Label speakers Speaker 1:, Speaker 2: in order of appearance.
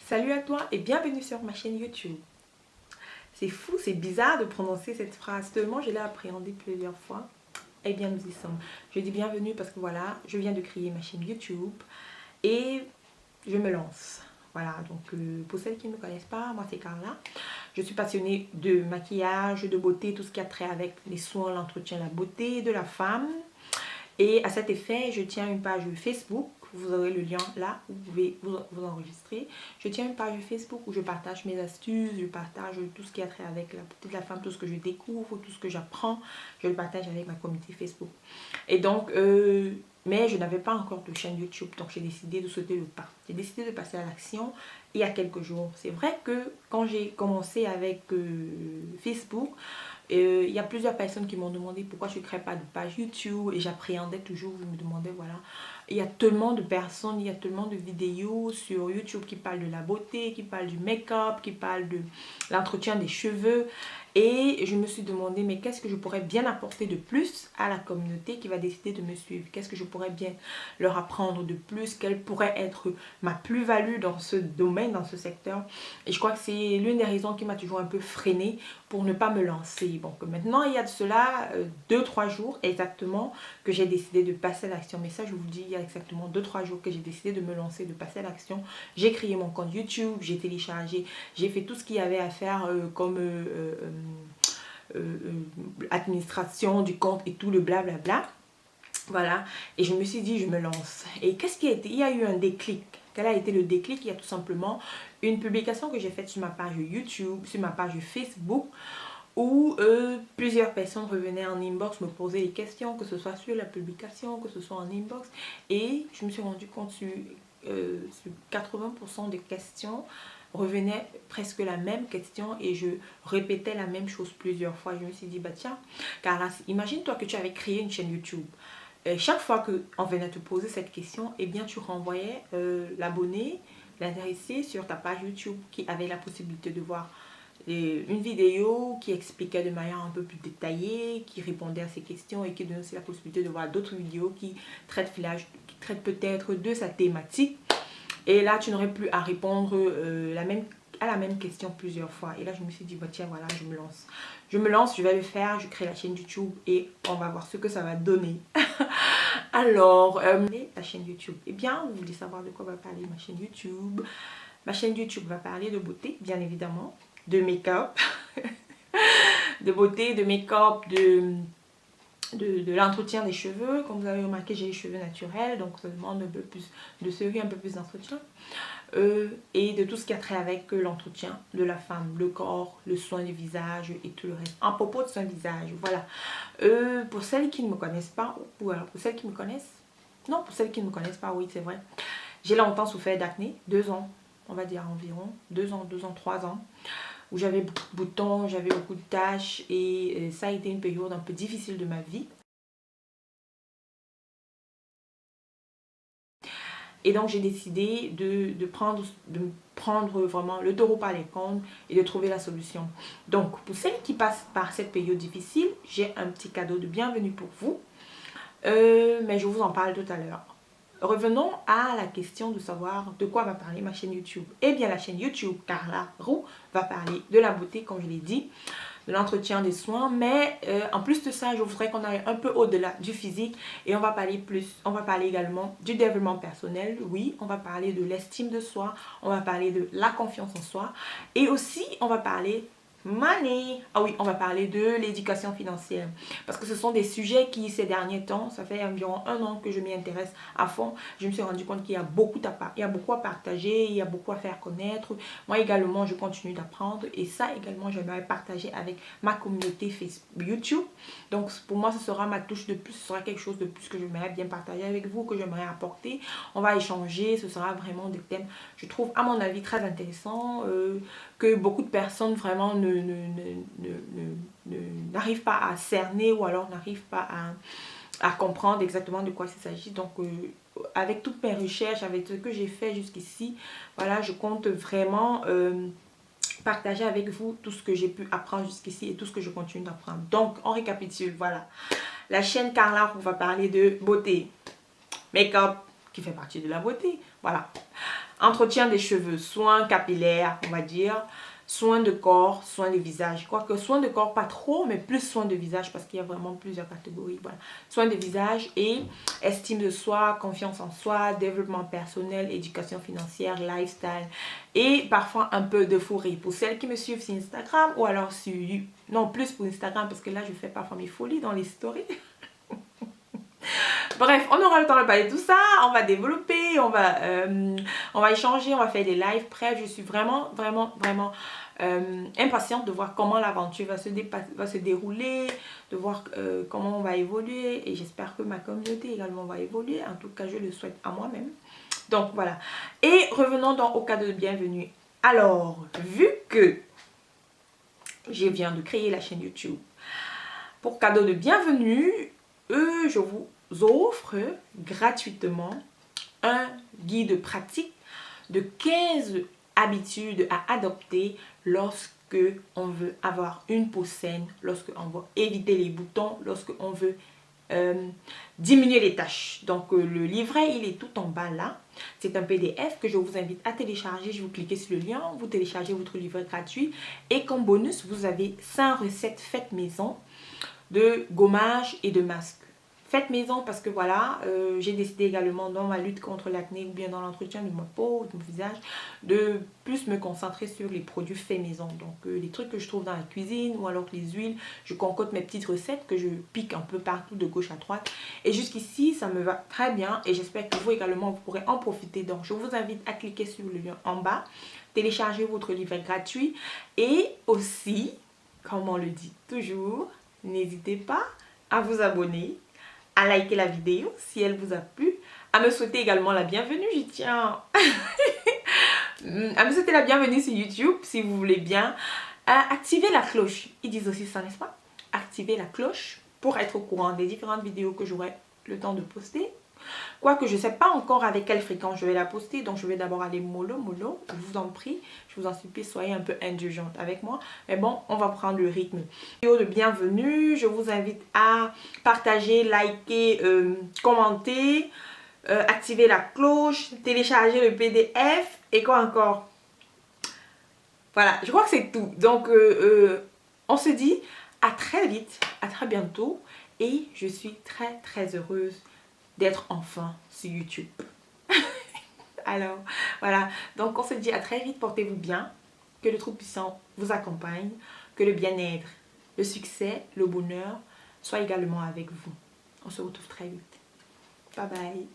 Speaker 1: Salut à toi et bienvenue sur ma chaîne YouTube. C'est fou, c'est bizarre de prononcer cette phrase, tellement je l'ai appréhendée plusieurs fois. Eh bien, nous y sommes. Je dis bienvenue parce que voilà, je viens de créer ma chaîne YouTube et je me lance. Voilà, donc pour celles qui ne me connaissent pas, moi c'est Carla. Je suis passionnée de maquillage, de beauté, tout ce qui a trait avec les soins, l'entretien, la beauté de la femme. Et à cet effet, je tiens une page Facebook. Vous aurez le lien là, vous pouvez vous enregistrer. Je tiens une page Facebook où je partage mes astuces, je partage tout ce qui a trait avec la beauté de la femme, tout ce que je découvre, tout ce que j'apprends. Je le partage avec ma communauté Facebook. Et donc, mais je n'avais pas encore de chaîne YouTube, donc j'ai décidé de sauter le pas. J'ai décidé de passer à l'action il y a quelques jours. C'est vrai que quand j'ai commencé avec Facebook, il y a plusieurs personnes qui m'ont demandé pourquoi je ne crée pas de page YouTube et j'appréhendais toujours, je me demandais voilà. Il y a tellement de personnes, il y a tellement de vidéos sur YouTube qui parlent de la beauté, qui parlent du make-up, qui parlent de l'entretien des cheveux. Et je me suis demandé, mais qu'est-ce que je pourrais bien apporter de plus à la communauté qui va décider de me suivre? Qu'est-ce que je pourrais bien leur apprendre de plus? Quelle pourrait être ma plus-value dans ce domaine, dans ce secteur? Et je crois que c'est l'une des raisons qui m'a toujours un peu freinée pour ne pas me lancer. Bon, que maintenant, il y a de cela 2-3 jours exactement que j'ai décidé de passer à l'action. Mais ça, je vous dis, il y a exactement 2-3 jours que j'ai décidé de me lancer, de passer à l'action. J'ai créé mon compte YouTube, j'ai téléchargé, j'ai fait tout ce qu'il y avait à faire comme administration du compte et tout le blablabla. Voilà, et je me suis dit, je me lance. Et qu'est-ce qui a été? Il y a eu un déclic. Quel a été le déclic? Il y a tout simplement une publication que j'ai faite sur ma page YouTube, sur ma page Facebook, où plusieurs personnes revenaient en inbox, me posaient des questions, que ce soit sur la publication, que ce soit en inbox. Et je me suis rendu compte sur 80% des questions revenaient presque la même question et je répétais la même chose plusieurs fois. Je me suis dit, bah tiens, Carla, imagine-toi que tu avais créé une chaîne YouTube. Chaque fois qu'on venait te poser cette question, eh bien tu renvoyais l'abonné, l'intéressé sur ta page YouTube qui avait la possibilité de voir une vidéo qui expliquait de manière un peu plus détaillée, qui répondait à ses questions et qui donnait aussi la possibilité de voir d'autres vidéos qui traitent peut-être de sa thématique. Et là, tu n'aurais plus à répondre à la même question plusieurs fois. Et là, je me suis dit, bah, tiens, voilà, je me lance. Je me lance, je vais le faire, je crée la chaîne YouTube et on va voir ce que ça va donner. Alors, la chaîne YouTube. Eh bien, vous voulez savoir de quoi va parler ma chaîne YouTube? Ma chaîne YouTube va parler de beauté, bien évidemment, de make-up, de beauté, de make-up, de l'entretien des cheveux. Comme vous avez remarqué, j'ai les cheveux naturels, donc ça demande un peu plus de série, un peu plus d'entretien. Et de tout ce qui a trait avec l'entretien de la femme, le corps, le soin du visage et tout le reste. En propos de soin du visage, voilà. Pour celles qui ne me connaissent pas, ou alors pour celles qui me connaissent, non, pour celles qui ne me connaissent pas, oui, c'est vrai. J'ai longtemps souffert d'acné, 2 ans, on va dire environ, 2 ans, 3 ans, où j'avais beaucoup de boutons, j'avais beaucoup de taches et ça a été une période un peu difficile de ma vie. Et donc j'ai décidé de prendre vraiment le taureau par les cornes et de trouver la solution. Donc pour celles qui passent par cette période difficile, j'ai un petit cadeau de bienvenue pour vous. Mais je vous en parle tout à l'heure. Revenons à la question de savoir de quoi va parler ma chaîne YouTube. Eh bien la chaîne YouTube Carla Roux va parler de la beauté comme je l'ai dit, de l'entretien des soins, mais en plus de ça, je voudrais qu'on aille un peu au-delà du physique et on va parler également du développement personnel, oui, on va parler de l'estime de soi, on va parler de la confiance en soi et aussi on va parler money. Ah oui, on va parler de l'éducation financière. Parce que ce sont des sujets qui, ces derniers temps, ça fait environ 1 an que je m'y intéresse à fond. Je me suis rendu compte qu'il y a beaucoup à partager, il y a beaucoup à faire connaître. Moi également, je continue d'apprendre. Et ça également, j'aimerais partager avec ma communauté Facebook, YouTube. Donc pour moi, ce sera ma touche de plus. Ce sera quelque chose de plus que j'aimerais bien partager avec vous, que j'aimerais apporter. On va échanger. Ce sera vraiment des thèmes, je trouve, à mon avis, très intéressants. Que beaucoup de personnes vraiment n'arrivent pas à cerner ou alors n'arrivent pas à comprendre exactement de quoi il s'agit. Donc avec toutes mes recherches, avec ce que j'ai fait jusqu'ici, voilà, je compte vraiment partager avec vous tout ce que j'ai pu apprendre jusqu'ici et tout ce que je continue d'apprendre. Donc on récapitule, voilà. La chaîne Carla, on va parler de beauté, make-up qui fait partie de la beauté, voilà. entretien des cheveux, soins capillaires, on va dire, soins de corps, soins de visage. Quoique soins de corps, pas trop, mais plus soins de visage parce qu'il y a vraiment plusieurs catégories. Voilà. Soins de visage et estime de soi, confiance en soi, développement personnel, éducation financière, lifestyle et parfois un peu de fou rire. Pour celles qui me suivent sur Instagram ou alors sur... Non, plus pour Instagram parce que là, je fais parfois mes folies dans les stories. Bref, on aura le temps de parler de tout ça, on va développer, on va échanger, on va faire des lives. Bref, je suis vraiment impatiente de voir comment l'aventure va se dérouler, de voir comment on va évoluer et j'espère que ma communauté également va évoluer. En tout cas, je le souhaite à moi-même. Donc voilà. Et revenons donc au cadeau de bienvenue. Alors, vu que je viens de créer la chaîne YouTube, pour cadeau de bienvenue, je vous offre gratuitement un guide pratique de 15 habitudes à adopter lorsque on veut avoir une peau saine, lorsque on veut éviter les boutons, lorsque on veut diminuer les taches. Donc le livret, il est tout en bas là. C'est un PDF que je vous invite à télécharger. Je vous cliquez sur le lien, vous téléchargez votre livret gratuit. Et comme bonus, vous avez 5 recettes faites maison de gommage et de masque. Faites maison parce que voilà, j'ai décidé également dans ma lutte contre l'acné ou bien dans l'entretien de ma peau, de mon visage, de plus me concentrer sur les produits faits maison. Donc les trucs que je trouve dans la cuisine ou alors les huiles, je concocte mes petites recettes que je pique un peu partout de gauche à droite. Et jusqu'ici, ça me va très bien et j'espère que vous également, vous pourrez en profiter. Donc je vous invite à cliquer sur le lien en bas, télécharger votre livret gratuit et aussi, comme on le dit toujours, n'hésitez pas à vous abonner, à liker la vidéo si elle vous a plu, à me souhaiter également la bienvenue, j'y tiens, à me souhaiter la bienvenue sur YouTube si vous voulez bien, activer la cloche, ils disent aussi ça n'est-ce pas, activer la cloche pour être au courant des différentes vidéos que j'aurai le temps de poster. Quoique je ne sais pas encore avec quelle fréquence je vais la poster, donc je vais d'abord aller mollo, je vous en prie, je vous en supplie, soyez un peu indulgente avec moi. Mais bon, on va prendre le rythme. Vidéo de bienvenue, je vous invite à partager, liker, commenter, activer la cloche, télécharger le PDF et quoi encore. Voilà, je crois que c'est tout. Donc, on se dit à très vite, à très bientôt et je suis très heureuse d'être enfin sur YouTube. Alors, voilà. Donc, on se dit à très vite. Portez-vous bien. Que le Tout-Puissant vous accompagne. Que le bien-être, le succès, le bonheur soient également avec vous. On se retrouve très vite. Bye bye.